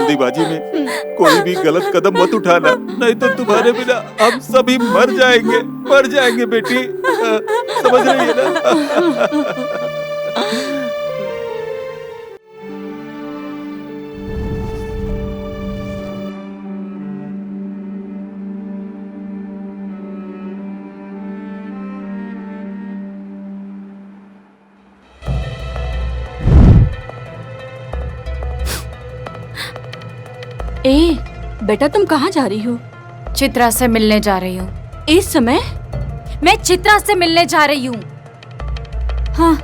जल्दीबाजी में कोई भी गलत कदम मत उठाना, नहीं तो तुम्हारे बिना हम सभी मर जाएंगे बेटी। समझ रही है ना? ए, बेटा तुम कहाँ जा रही हो? चित्रा से मिलने जा रही हूँ। इस समय? मैं चित्रा से मिलने जा रही हूँ। हाँ।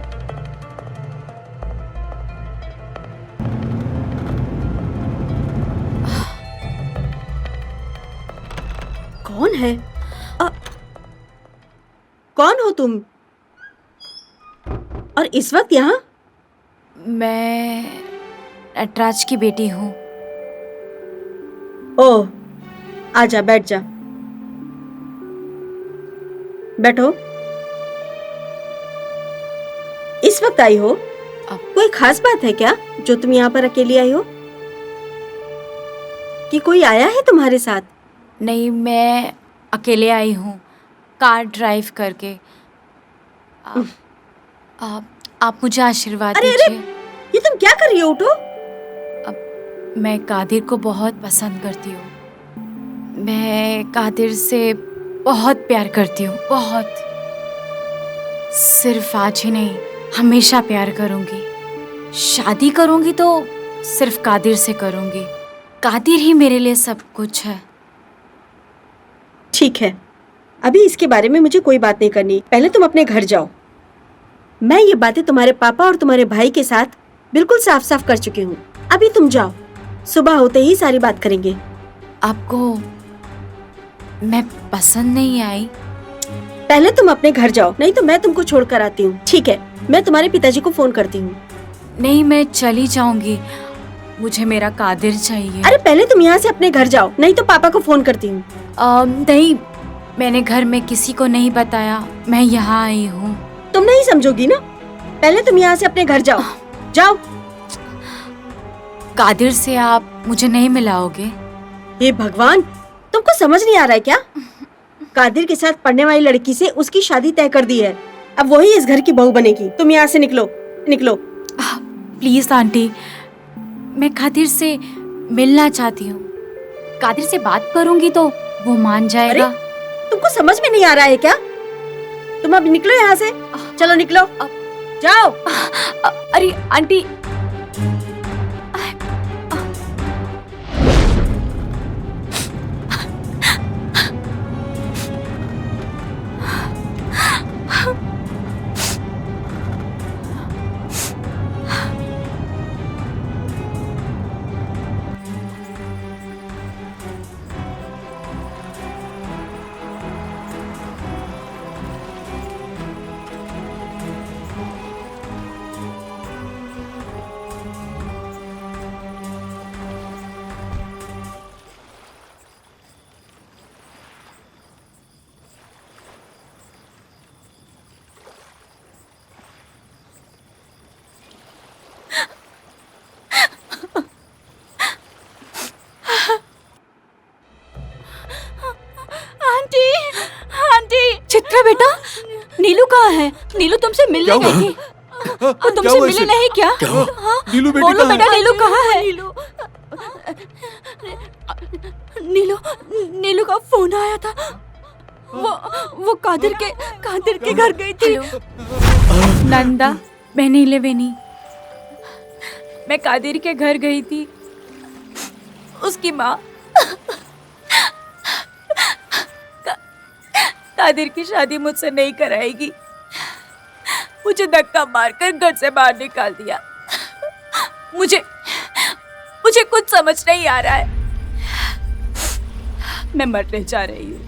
कौन है? कौन हो तुम? और इस वक्त यहाँ? मैं नटराज की बेटी हूँ। ओह, आजा, बैठ जा। बैठो। इस वक्त आई हो? कोई खास बात है क्या जो तुम यहाँ पर अकेली आई हो? कि कोई आया है तुम्हारे साथ? नहीं, मैं अकेले आई हूँ, कार ड्राइव करके। आप मुझे आशीर्वाद दीजिए। ये तुम क्या कर रही हो? उठो। मैं कादिर को बहुत पसंद करती हूँ। मैं कादिर से बहुत प्यार करती हूँ, बहुत। सिर्फ आज ही नहीं, हमेशा प्यार करूँगी। शादी करूँगी तो सिर्फ कादिर से करूँगी। कादिर ही मेरे लिए सब कुछ है। ठीक है, अभी इसके बारे में मुझे कोई बात नहीं करनी। पहले तुम अपने घर जाओ। मैं ये बातें तुम्हारे पापा और तुम्हारे भाई के साथ बिल्कुल साफ साफ कर चुकी हूँ। अभी तुम जाओ, सुबह होते ही सारी बात करेंगे। आपको मैं पसंद नहीं आई? पहले तुम अपने घर जाओ, नहीं तो मैं तुमको छोड़कर आती हूँ। ठीक है, मैं तुम्हारे पिताजी को फोन करती हूँ। नहीं, मैं चली जाऊंगी। मुझे मेरा कादिर चाहिए। अरे पहले तुम यहाँ से अपने घर जाओ, नहीं तो पापा को फोन करती हूँ। नहीं, मैंने घर में किसी को नहीं बताया। मैं यहाँ आई हूँ। तुम नहीं समझोगी ना? पहले तुम यहाँ से अपने घर जाओ। जाओ। कादिर से आप मुझे नहीं मिलाओगे? हे भगवान, तुमको समझ नहीं आ रहा है क्या? कादिर के साथ पढ़ने वाली लड़की से उसकी शादी तय कर दी है। अब वही इस घर की बहू बनेगी। तुम यहाँ से निकलो, निकलो। प्लीज आंटी, मैं कादिर से मिलना चाहती हूँ। कादिर से बात करूंगी तो वो मान जाएगा। अरे, तुमको समझ में नहीं आ रहा है क्या? तुम अब निकलो यहाँ से। चलो निकलो, जाओ। अरे आंटी, चित्रा बेटा, नीलू कहाँ है? नीलू तुमसे मिलने गई थी। वो तुमसे मिले नहीं क्या? हाँ? नीलू बेटी बोलो कहाँ है? बेटा, नीलू कहाँ है? नीलू नीलू का फोन आया था। वो कादिर के घर गई थी। नंदा, मैं नीलवेणी, मैं कादिर के घर गई थी। उसकी माँ कादिर की शादी मुझसे नहीं कराएगी। मुझे धक्का मारकर घर से बाहर निकाल दिया। मुझे कुछ समझ नहीं आ रहा है। मैं मरने जा रही हूँ।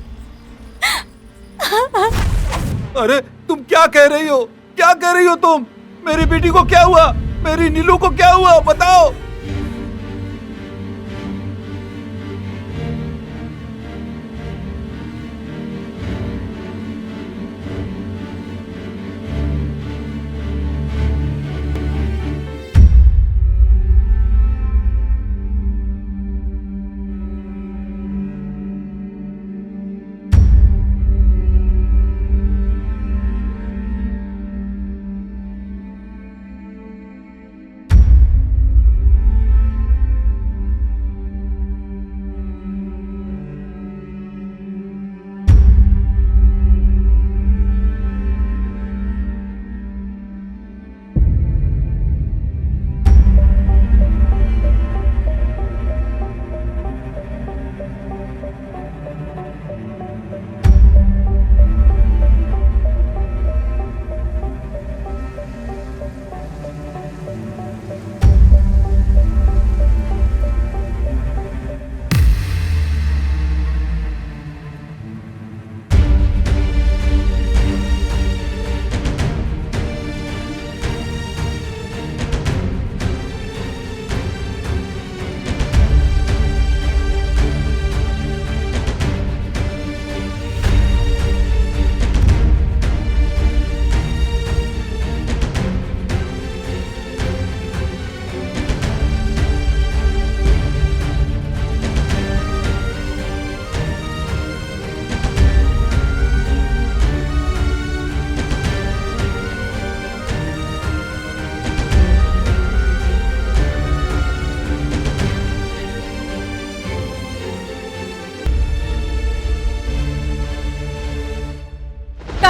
अरे तुम क्या कह रही हो? क्या कह रही हो तुम? मेरी बेटी को क्या हुआ? मेरी नीलू को क्या हुआ? बताओ।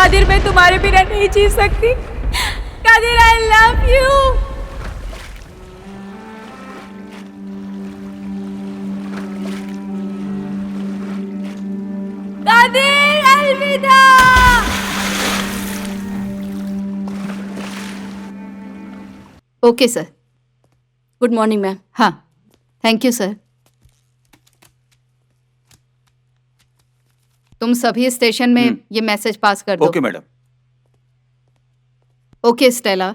कादिर, मैं तुम्हारे बिना नहीं जी सकती। Qadir, I love you. Qadir, अलविदा। Okay sir. Good morning ma'am. हाँ, थैंक यू सर। तुम सभी स्टेशन में ये मैसेज पास कर दो। Okay madam. ओके स्टेला,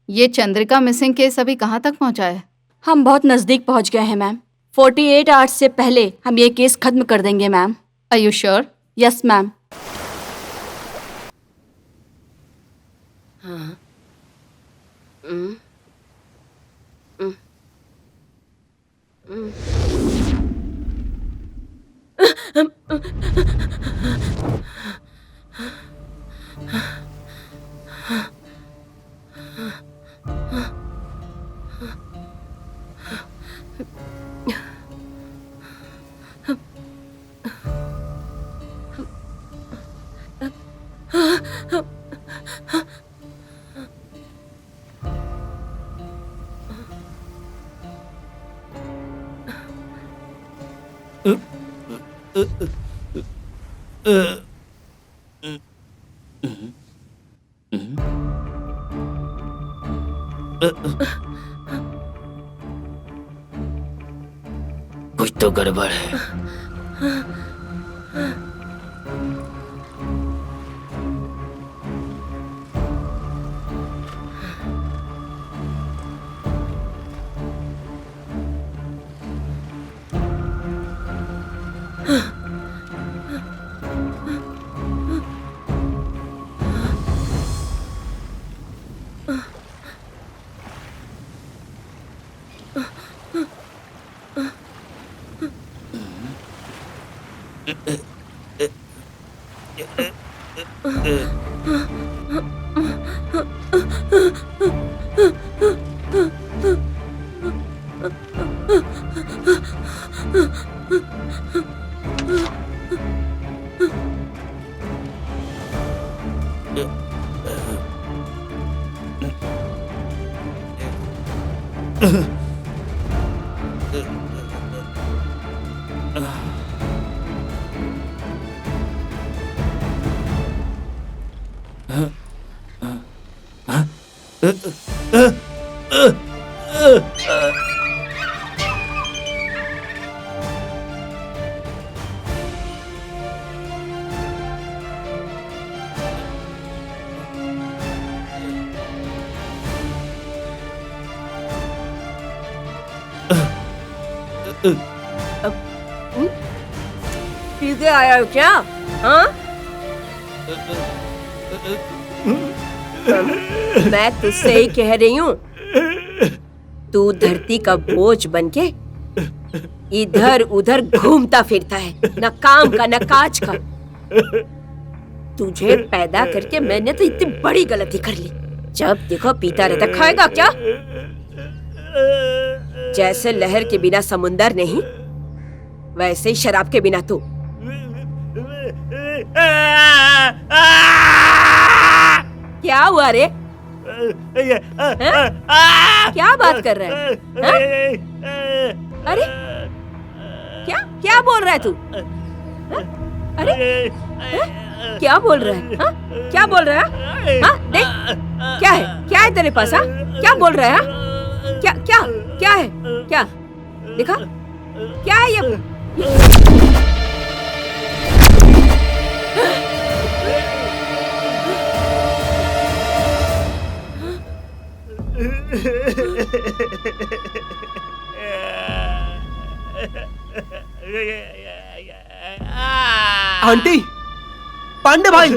ये चंद्रिका मिसिंग केस अभी कहाँ तक पहुँचा है? हम बहुत नज़दीक पहुँच गए हैं मैम। 48 आवर्स से पहले हम ये केस खत्म कर देंगे ma'am. Are you sure? Yes ma'am. कुछ तो गड़बड़ है। सीधे आया हो क्या? हाँ? मैं तुझसे ही कह रही हूँ, तू धरती का बोझ बनके इधर उधर घूमता फिरता है, न काम का न काज का। तुझे पैदा करके मैंने तो इतनी बड़ी गलती कर ली। जब देखो पीता रहता। खाएगा क्या? जैसे लहर के बिना समुंदर नहीं, वैसे ही शराब के बिना तू। क्या हुआ रे? क्या बात कर रहा है? अरे क्या क्या बोल रहा है तू? अरे क्या बोल रहा है? हा? क्या बोल रहा है? हाँ देख, क्या है तेरे पास? हा? क्या बोल रहा है? क्या है? क्या दिखा? क्या है ये? आंटी, पांडे भाई,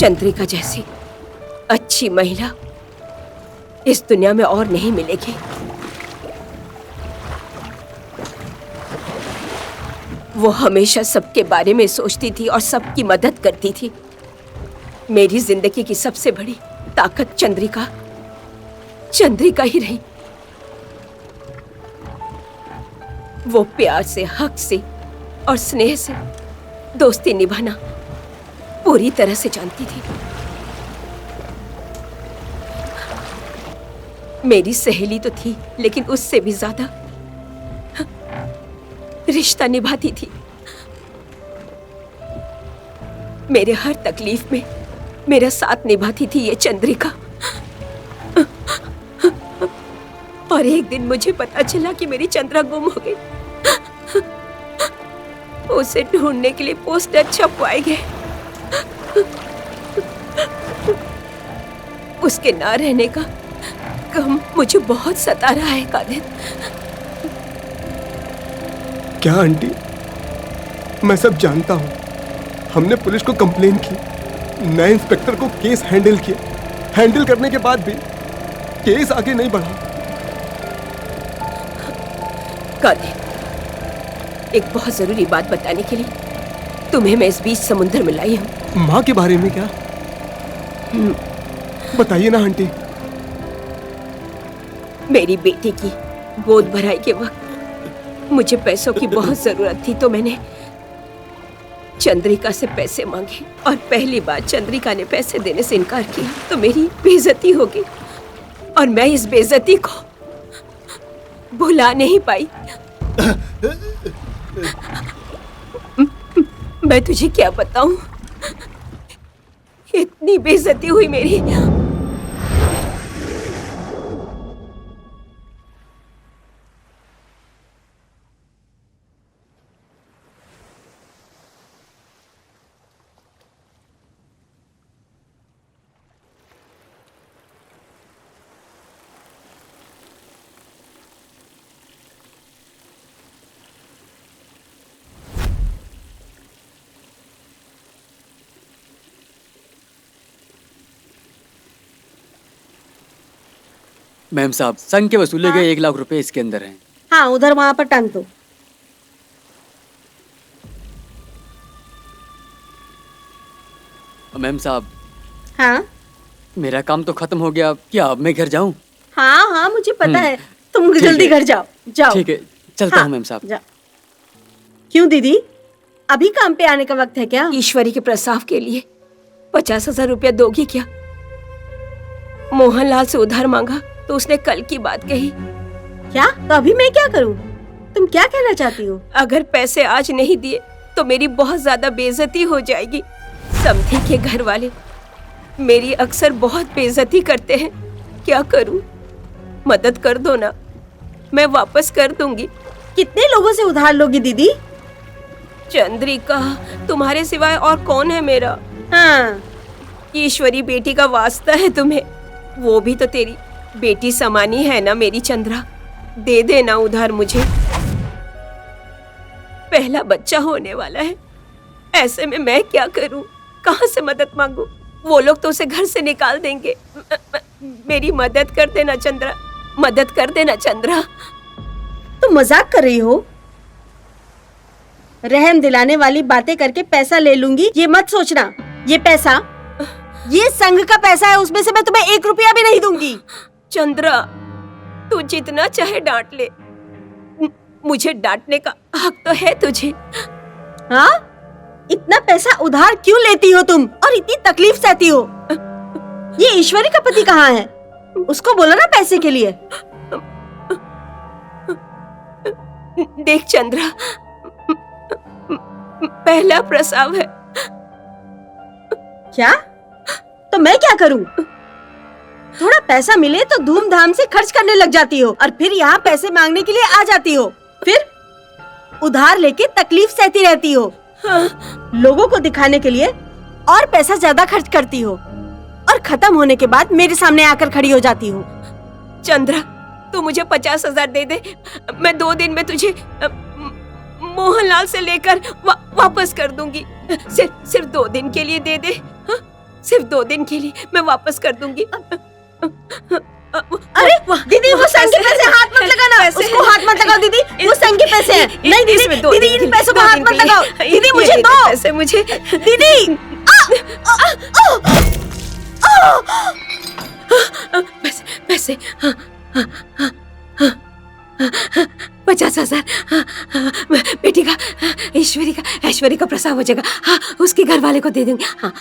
चंद्रिका जैसी अच्छी महिला इस दुनिया में और नहीं मिलेगी। वो हमेशा सबके बारे में सोचती थी और सबकी मदद करती थी। मेरी जिंदगी की सबसे बड़ी ताकत चंद्रिका ही रही। वो प्यार से, हक से और स्नेह से दोस्ती निभाना पूरी तरह से जानती थी। मेरी सहेली तो थी, लेकिन उससे भी ज्यादा रिश्ता निभाती थी। मेरे हर तकलीफ में मेरा साथ निभाती थी ये चंद्रिका। और एक दिन मुझे पता चला कि मेरी चंद्रा गुम हो गई। उसे ढूंढने के लिए पोस्टर छपवाए गए। उसके ना रहने का गम मुझे बहुत सता रहा है कादिर। क्या आंटी, मैं सब जानता हूँ। हमने पुलिस को कंप्लेन की, नए इंस्पेक्टर को केस हैंडल किया। हैंडल करने के बाद भी केस आगे नहीं बढ़ा। कादिर, एक बहुत जरूरी बात बताने के लिए तुम्हें मैं इस बीच समुद्र में लाई हूँ। माँ के बारे में क्या? बताइए ना आंटी। मेरी बेटी की गोद भराई के वक्त मुझे पैसों की बहुत जरूरत थी, तो मैंने चंद्रिका से पैसे मांगे और पहली बार चंद्रिका ने पैसे देने से इनकार किया तो मेरी बेइज्जती हो गई और मैं इस बेइज्जती को भुला नहीं पाई। मैं तुझे क्या बताऊं, इतनी बेइज्जती हुई मेरी। मैम साहब, संघ के वसूले गए 1 लाख रुपए इसके अंदर हैं। हाँ, उधर वहां पर टांग दो। मैम साहब, हाँ मेरा काम तो खत्म हो गया, क्या अब मैं घर जाऊं? हाँ हाँ, मुझे पता है। तुम जल्दी घर जाओ। जाओ। ठीक है, चलता हूँ मैम साहब। जाओ। क्यों दीदी, अभी काम पे आने का वक्त है क्या? ईश्वरी के प्रसाव के लिए 50,000 रुपया दोगी क्या? मोहनलाल से उधार मांगा तो उसने कल की बात कही। क्या? तो अभी मैं क्या करूं? तुम क्या कहना चाहती हो? अगर पैसे आज नहीं दिए तो मेरी बहुत ज्यादा बेइज्जती हो जाएगी। समधी के घर वाले मेरी अक्सर बहुत बेइज्जती करते हैं। क्या करूं? मदद कर दो ना, मैं वापस कर दूंगी। कितने लोगों से उधार लोगी दीदी? चंद्रिका, तुम्हारे सिवाय और कौन है मेरा? हाँ, ईश्वरी बेटी का वास्ता है तुम्हें। वो भी तो तेरी बेटी समानी है ना मेरी चंद्रा। दे देना उधार मुझे। पहला बच्चा होने वाला है, ऐसे में मैं क्या करूं? कहां से मदद मांगू? वो लोग तो उसे घर से निकाल देंगे। मेरी मदद कर देना चंद्रा, मदद कर देना चंद्रा। तुम मजाक कर रही हो? रहम दिलाने वाली बातें करके पैसा ले लूंगी, ये मत सोचना। ये पैसा, ये संघ का पैसा है, उसमें से मैं तुम्हें 1 रुपया भी नहीं दूंगी। चंद्रा, तू जितना चाहे डांट ले, मुझे डांटने का हक तो है तुझे। हाँ? इतना पैसा उधार क्यों लेती हो तुम और इतनी तकलीफ सहती हो? ये ईश्वरी का पति कहाँ है? उसको बोलो ना पैसे के लिए। देख चंद्रा, पहला प्रसव है। क्या? तो मैं क्या करूं? थोड़ा पैसा मिले तो धूमधाम से खर्च करने लग जाती हो और फिर यहाँ पैसे मांगने के लिए आ जाती हो। फिर उधार लेके तकलीफ सहती रहती हो। हाँ। लोगों को दिखाने के लिए और पैसा ज्यादा खर्च करती हो और खत्म होने के बाद मेरे सामने आकर खड़ी हो जाती हो। चंद्रा, तू मुझे 50,000 दे दे, मैं 2 दिन में तुझे मोहनलाल से लेकर वापस कर दूंगी। सिर्फ 2 दिन के लिए दे दे। हाँ? सिर्फ 2 दिन के लिए मैं वापस कर दूंगी। अरे दीदी वो संग के पैसे हाथ मत लगाना, उसको हाथ मत लगाओ दीदी, वो संग के पैसे हैं। नहीं दीदी, दीदी इन पैसों को हाथ मत लगाओ, दीदी मुझे दो पैसे, मुझे दीदी। पैसे 50,000 बेटी का, ऐश्वर्य का प्रसव हो जाएगा। हाँ, उसके घर वाले को दे देंगे। हाँ।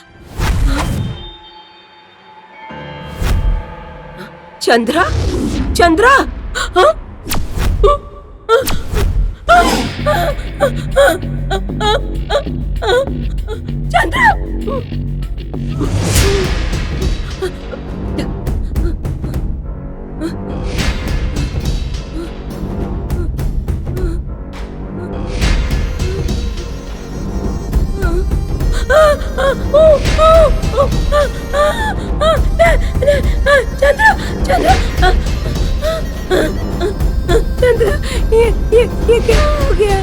चंद्रा, चंद्रा, हाँ? चंद्रा, चंद्रा, चंद्रा, चंद्रा, ये क्या हो गया?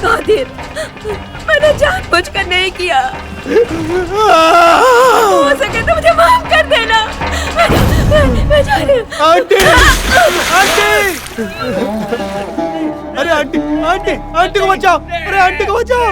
कादिर, मैंने जानबूझकर नहीं किया। हो सके तो मुझे माफ कर देना। मैं जा रही हूँ। आंटी, आंटी, अरे आंटी, आंटी, आंटी को बचाओ, अरे आंटी को बचाओ।